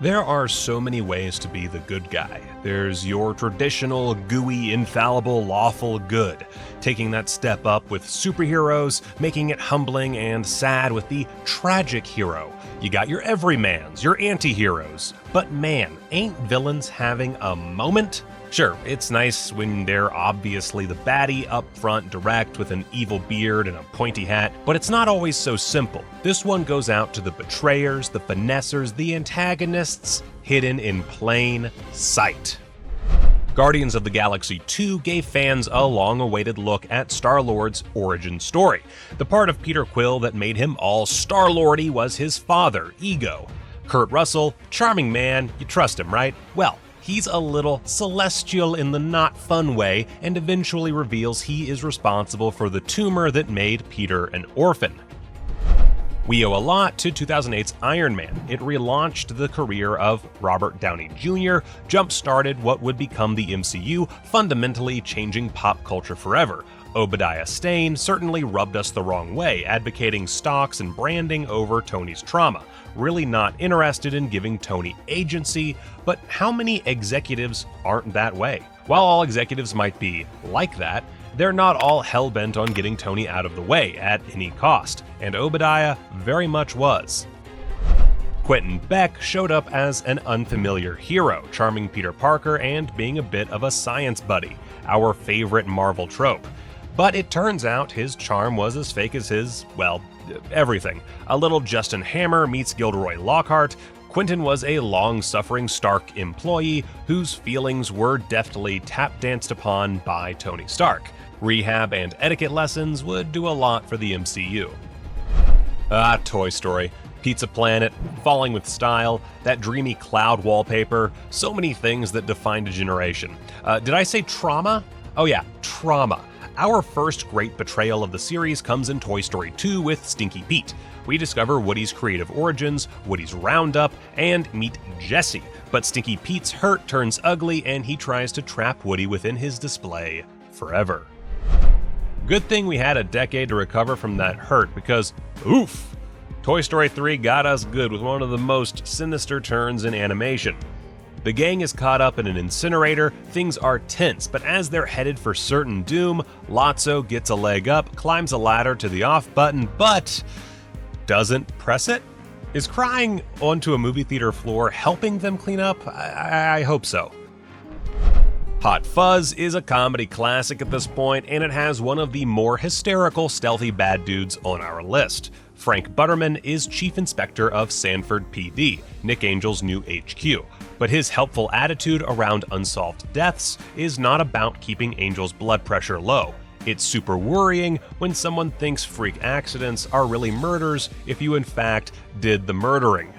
There are so many ways to be the good guy. There's your traditional, gooey, infallible, lawful good, taking that step up with superheroes, making it humbling and sad with the tragic hero. You got your everymans, your anti-heroes. But man, ain't villains having a moment? Sure, it's nice when they're obviously the baddie up front, direct, with an evil beard and a pointy hat, but it's not always so simple. This one goes out to the betrayers, the finessers, the antagonists, hidden in plain sight. Guardians of the Galaxy 2 gave fans a long-awaited look at Star-Lord's origin story. The part of Peter Quill that made him all Star-Lordy was his father, Ego. Kurt Russell, charming man, you trust him, right? Well, he's a little celestial in the not fun way, and eventually reveals he is responsible for the tumor that made Peter an orphan. We owe a lot to 2008's Iron Man. It relaunched the career of Robert Downey Jr., jump-started what would become the MCU, fundamentally changing pop culture forever. Obadiah Stane certainly rubbed us the wrong way, advocating stocks and branding over Tony's trauma. Really not interested in giving Tony agency, but how many executives aren't that way? While all executives might be like that, they're not all hell-bent on getting Tony out of the way at any cost, and Obadiah very much was. Quentin Beck showed up as an unfamiliar hero, charming Peter Parker and being a bit of a science buddy, our favorite Marvel trope. But it turns out his charm was as fake as his, well, everything. A little Justin Hammer meets Gilderoy Lockhart. Quentin was a long-suffering Stark employee whose feelings were deftly tap-danced upon by Tony Stark. Rehab and etiquette lessons would do a lot for the MCU. Toy Story. Pizza Planet, Falling with Style, that dreamy cloud wallpaper, so many things that defined a generation. Did I say trauma? Oh yeah, trauma. Our first great betrayal of the series comes in Toy Story 2 with Stinky Pete. We discover Woody's creative origins, Woody's roundup, and meet Jessie. But Stinky Pete's hurt turns ugly and he tries to trap Woody within his display forever. Good thing we had a decade to recover from that hurt because, oof! Toy Story 3 got us good with one of the most sinister turns in animation. The gang is caught up in an incinerator, things are tense, but as they're headed for certain doom, Lotso gets a leg up, climbs a ladder to the off button, but doesn't press it? Is crying onto a movie theater floor helping them clean up? I hope so. Hot Fuzz is a comedy classic at this point, and it has one of the more hysterical, stealthy bad dudes on our list. Frank Butterman is Chief Inspector of Sanford PD, Nick Angel's new HQ. But his helpful attitude around unsolved deaths is not about keeping Angel's blood pressure low. It's super worrying when someone thinks freak accidents are really murders if you in fact did the murdering.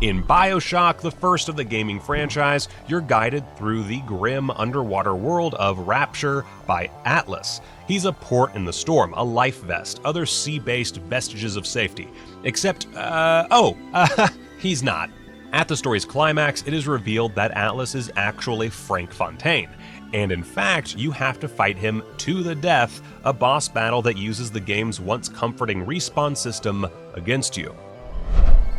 In Bioshock, the first of the gaming franchise, you're guided through the grim underwater world of Rapture by Atlas. He's a port in the storm, a life vest, other sea-based vestiges of safety. Except, he's not. At the story's climax, it is revealed that Atlas is actually Frank Fontaine. And in fact, you have to fight him to the death, a boss battle that uses the game's once comforting respawn system against you.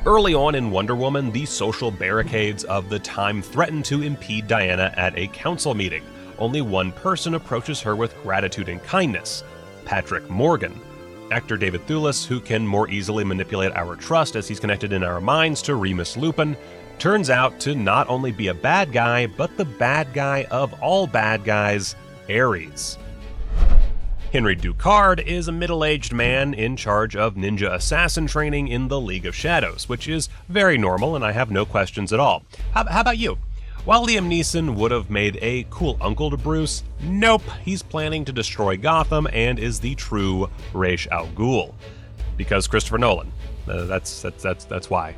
Early on in Wonder Woman, the social barricades of the time threaten to impede Diana at a council meeting. Only one person approaches her with gratitude and kindness: Patrick Morgan. Actor David Thewlis, who can more easily manipulate our trust as he's connected in our minds to Remus Lupin, turns out to not only be a bad guy, but the bad guy of all bad guys, Ares. Henri Ducard is a middle-aged man in charge of ninja assassin training in the League of Shadows, which is very normal and I have no questions at all. How about you? While Liam Neeson would have made a cool uncle to Bruce, nope, he's planning to destroy Gotham and is the true Ra's al Ghul. Because Christopher Nolan. That's why.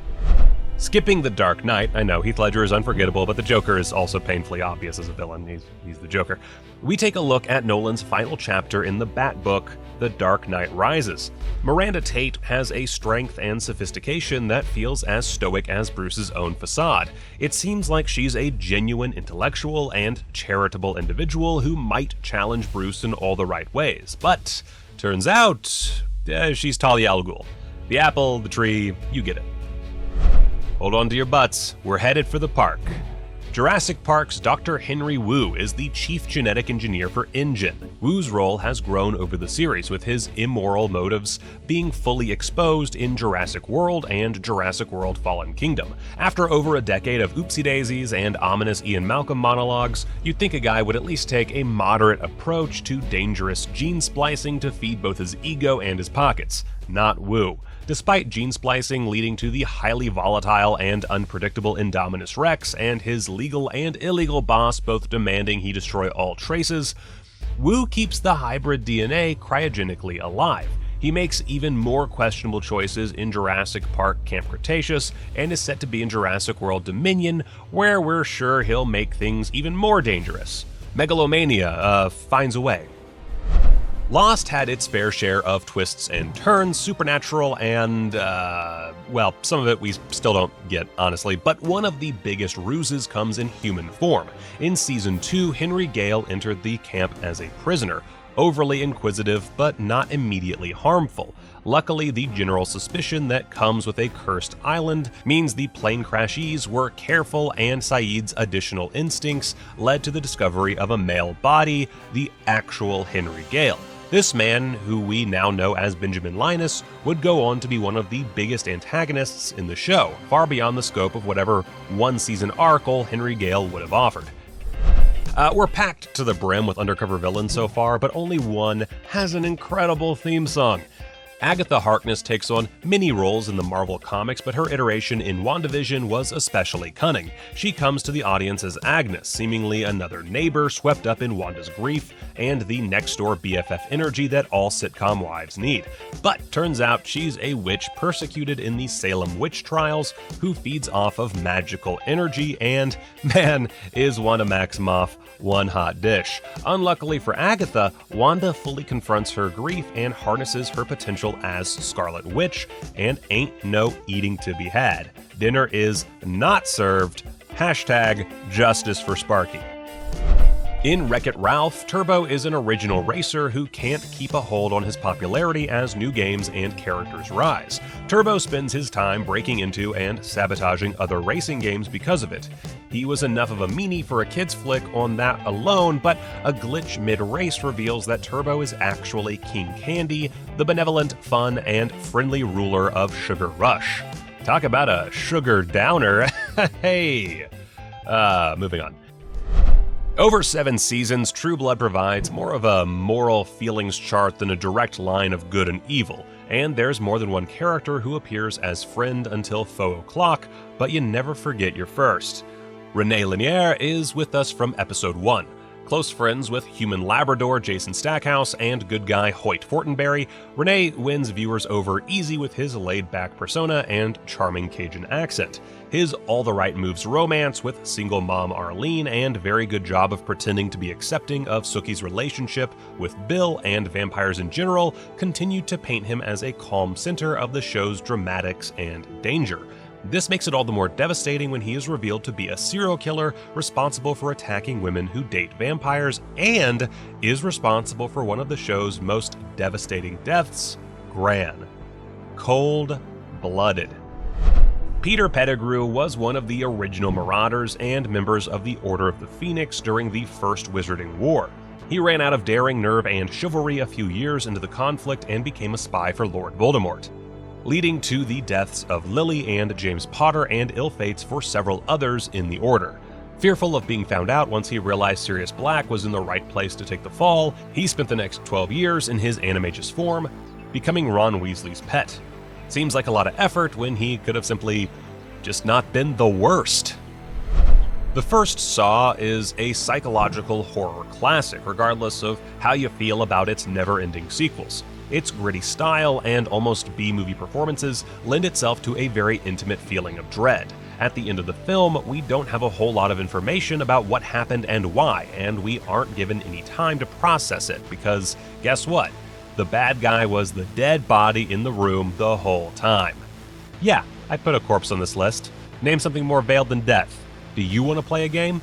Skipping The Dark Knight, I know Heath Ledger is unforgettable, but the Joker is also painfully obvious as a villain. He's the Joker. We take a look at Nolan's final chapter in the Bat book, The Dark Knight Rises. Miranda Tate has a strength and sophistication that feels as stoic as Bruce's own facade. It seems like she's a genuine intellectual and charitable individual who might challenge Bruce in all the right ways, but turns out she's Talia al Ghul. The apple, the tree, you get it. Hold on to your butts, we're headed for the park. Jurassic Park's Dr. Henri Wu is the chief genetic engineer for InGen. Wu's role has grown over the series, with his immoral motives being fully exposed in Jurassic World and Jurassic World Fallen Kingdom. After over a decade of oopsie-daisies and ominous Ian Malcolm monologues, you'd think a guy would at least take a moderate approach to dangerous gene splicing to feed both his ego and his pockets. Not Wu. Despite gene splicing leading to the highly volatile and unpredictable Indominus Rex and his legal and illegal boss both demanding he destroy all traces, Wu keeps the hybrid DNA cryogenically alive. He makes even more questionable choices in Jurassic Park Camp Cretaceous and is set to be in Jurassic World Dominion, where we're sure he'll make things even more dangerous. Megalomania finds a way. Lost had its fair share of twists and turns, supernatural and, well, some of it we still don't get, honestly, but one of the biggest ruses comes in human form. In Season 2, Henri Gale entered the camp as a prisoner, overly inquisitive but not immediately harmful. Luckily, the general suspicion that comes with a cursed island means the plane crashees were careful, and Saeed's additional instincts led to the discovery of a male body, the actual Henri Gale. This man, who we now know as Benjamin Linus, would go on to be one of the biggest antagonists in the show, far beyond the scope of whatever one-season arc old Henri Gale would have offered. We're packed to the brim with undercover villains so far, but only one has an incredible theme song. Agatha Harkness takes on many roles in the Marvel comics, but her iteration in WandaVision was especially cunning. She comes to the audience as Agnes, seemingly another neighbor swept up in Wanda's grief and the next-door BFF energy that all sitcom wives need. But turns out she's a witch persecuted in the Salem witch trials who feeds off of magical energy, and, man, is Wanda Maximoff one hot dish. Unluckily for Agatha, Wanda fully confronts her grief and harnesses her potential as Scarlet Witch, and ain't no eating to be had. Dinner is not served. Hashtag justice for Sparky. In Wreck-It Ralph, Turbo is an original racer who can't keep a hold on his popularity as new games and characters rise. Turbo spends his time breaking into and sabotaging other racing games because of it. He was enough of a meanie for a kid's flick on that alone, but a glitch mid-race reveals that Turbo is actually King Candy, the benevolent, fun, and friendly ruler of Sugar Rush. Talk about a sugar downer. Hey! Moving on. Over 7 seasons, True Blood provides more of a moral feelings chart than a direct line of good and evil, and there's more than one character who appears as friend until foe o'clock, but you never forget your first. Rene Lanier is with us from episode 1. Close friends with human Labrador Jason Stackhouse and good guy Hoyt Fortenberry, Rene wins viewers over easy with his laid-back persona and charming Cajun accent. His all-the-right-moves romance with single mom Arlene and very good job of pretending to be accepting of Sookie's relationship with Bill and vampires in general continue to paint him as a calm center of the show's dramatics and danger. This makes it all the more devastating when he is revealed to be a serial killer responsible for attacking women who date vampires and is responsible for one of the show's most devastating deaths, Gran. Cold-blooded. Peter Pettigrew was one of the original Marauders and members of the Order of the Phoenix during the First Wizarding War. He ran out of daring, nerve, and chivalry a few years into the conflict and became a spy for Lord Voldemort, leading to the deaths of Lily and James Potter and ill fates for several others in the Order. Fearful of being found out once he realized Sirius Black was in the right place to take the fall, he spent the next 12 years in his animagus form, becoming Ron Weasley's pet. Seems like a lot of effort when he could have simply just not been the worst. The first Saw is a psychological horror classic, regardless of how you feel about its never-ending sequels. Its gritty style and almost B-movie performances lend itself to a very intimate feeling of dread. At the end of the film, we don't have a whole lot of information about what happened and why, and we aren't given any time to process it, because guess what? The bad guy was the dead body in the room the whole time. Yeah, I put a corpse on this list. Name something more veiled than death. Do you want to play a game?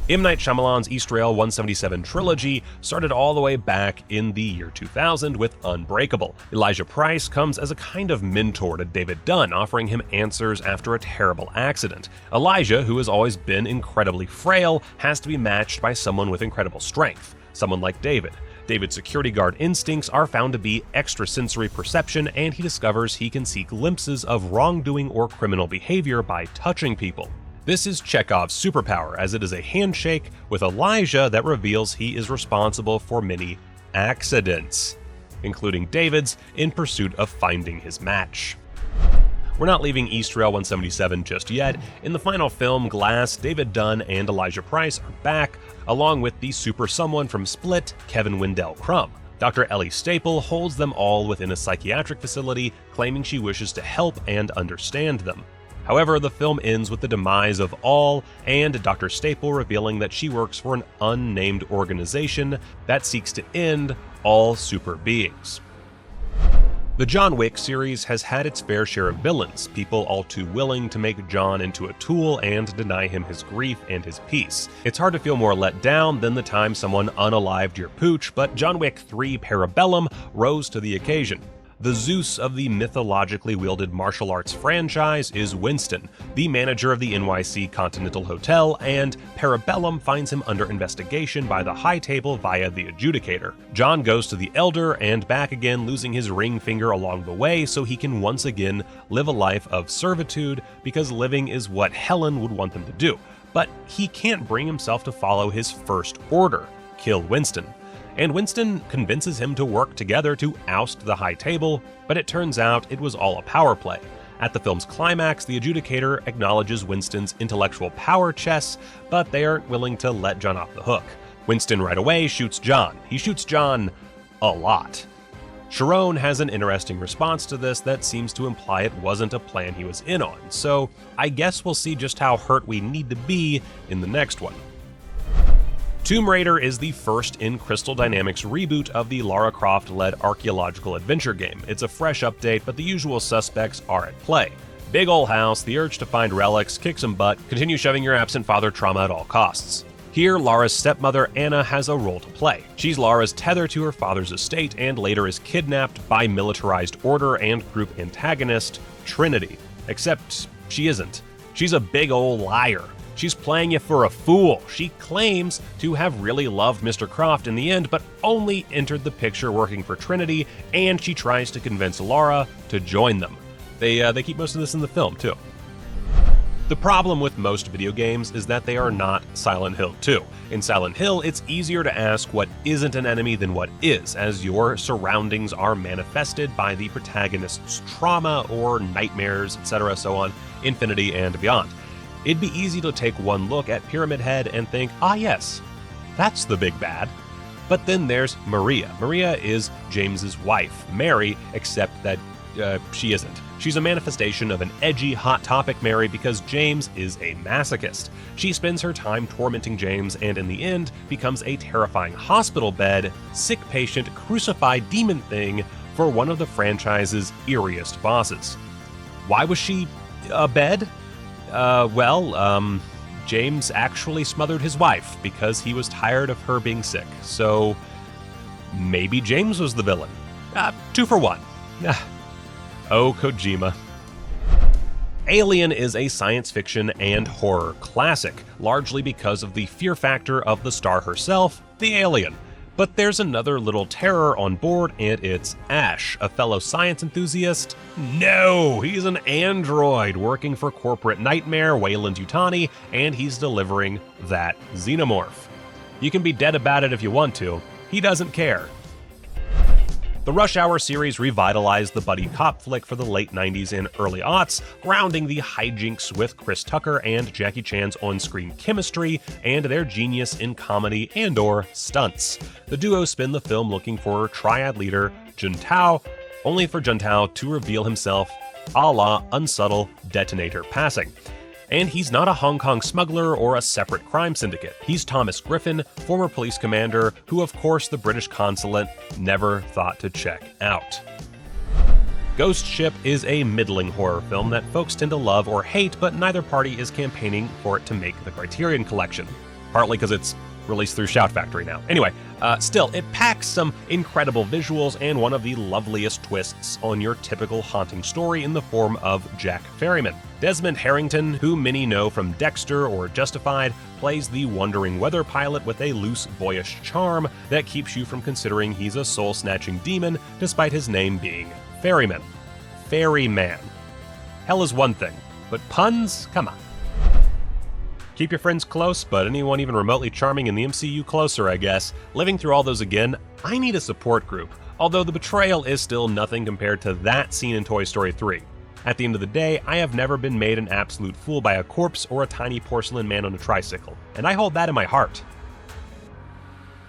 M. Night Shyamalan's Eastrail 177 trilogy started all the way back in the year 2000 with Unbreakable. Elijah Price comes as a kind of mentor to David Dunn, offering him answers after a terrible accident. Elijah, who has always been incredibly frail, has to be matched by someone with incredible strength, someone like David. David's security guard instincts are found to be extrasensory perception, and he discovers he can see glimpses of wrongdoing or criminal behavior by touching people. This is Chekhov's superpower, as it is a handshake with Elijah that reveals he is responsible for many accidents, including David's in pursuit of finding his match. We're not leaving Eastrail 177 just yet. In the final film, Glass, David Dunn and Elijah Price are back, along with the super someone from Split, Kevin Wendell Crumb. Dr. Ellie Staple holds them all within a psychiatric facility, claiming she wishes to help and understand them. However, the film ends with the demise of all, and Dr. Staple revealing that she works for an unnamed organization that seeks to end all super beings. The John Wick series has had its fair share of villains, people all too willing to make John into a tool and deny him his grief and his peace. It's hard to feel more let down than the time someone unalived your pooch, but John Wick 3 Parabellum rose to the occasion. The Zeus of the mythologically wielded martial arts franchise is Winston, the manager of the NYC Continental Hotel, and Parabellum finds him under investigation by the High Table via the Adjudicator. John goes to the Elder and back again, losing his ring finger along the way so he can once again live a life of servitude, because living is what Helen would want them to do. But he can't bring himself to follow his first order, kill Winston. And Winston convinces him to work together to oust the High Table, but it turns out it was all a power play. At the film's climax, the Adjudicator acknowledges Winston's intellectual power chess, but they aren't willing to let John off the hook. Winston right away shoots John. He shoots John a lot. Sharon has an interesting response to this that seems to imply it wasn't a plan he was in on, so I guess we'll see just how hurt we need to be in the next one. Tomb Raider is the first in Crystal Dynamics' reboot of the Lara Croft-led archaeological adventure game. It's a fresh update, but the usual suspects are at play. Big ol' house, the urge to find relics, kick some butt, continue shoving your absent father trauma at all costs. Here, Lara's stepmother, Anna, has a role to play. She's Lara's tether to her father's estate and later is kidnapped by militarized order and group antagonist, Trinity. Except she isn't. She's a big ol' liar. She's playing you for a fool. She claims to have really loved Mr. Croft in the end, but only entered the picture working for Trinity, and she tries to convince Lara to join them. They keep most of this in the film, too. The problem with most video games is that they are not Silent Hill 2. In Silent Hill, it's easier to ask what isn't an enemy than what is, as your surroundings are manifested by the protagonist's trauma or nightmares, etc., so on, infinity and beyond. It'd be easy to take one look at Pyramid Head and think, ah yes, that's the big bad. But then there's Maria. Maria is James's wife, Mary, except that she isn't. She's a manifestation of an edgy, hot topic Mary because James is a masochist. She spends her time tormenting James and in the end becomes a terrifying hospital bed, sick patient, crucified demon thing for one of the franchise's eeriest bosses. Why was she a bed? James actually smothered his wife because he was tired of her being sick. So maybe James was the villain. 2 for 1. Oh, Kojima. Alien is a science fiction and horror classic, largely because of the fear factor of the star herself, the alien. But there's another little terror on board, and it's Ash, a fellow science enthusiast. No, he's an android working for corporate nightmare Weyland-Yutani, and he's delivering that xenomorph. You can be dead about it if you want to. He doesn't care. The Rush Hour series revitalized the buddy cop flick for the late 90s and early aughts, grounding the hijinks with Chris Tucker and Jackie Chan's on-screen chemistry and their genius in comedy and/or stunts. The duo spin the film looking for triad leader Juntao, only for Juntao to reveal himself a la unsubtle detonator passing. And he's not a Hong Kong smuggler or a separate crime syndicate. He's Thomas Griffin, former police commander, who of course the British consulate never thought to check out. Ghost Ship is a middling horror film that folks tend to love or hate, but neither party is campaigning for it to make the Criterion Collection. partly because it's released through Shout Factory now. Anyway, still, it packs some incredible visuals and one of the loveliest twists on your typical haunting story in the form of Jack Ferryman. Desmond Harrington, who many know from Dexter or Justified, plays the wandering weather pilot with a loose, boyish charm that keeps you from considering he's a soul-snatching demon, despite his name being Ferryman. Ferryman. Hell is one thing, but puns? Come on. Keep your friends close, but anyone even remotely charming in the MCU closer, I guess. Living through all those again, I need a support group, although the betrayal is still nothing compared to that scene in Toy Story 3. At the end of the day, I have never been made an absolute fool by a corpse or a tiny porcelain man on a tricycle, and I hold that in my heart.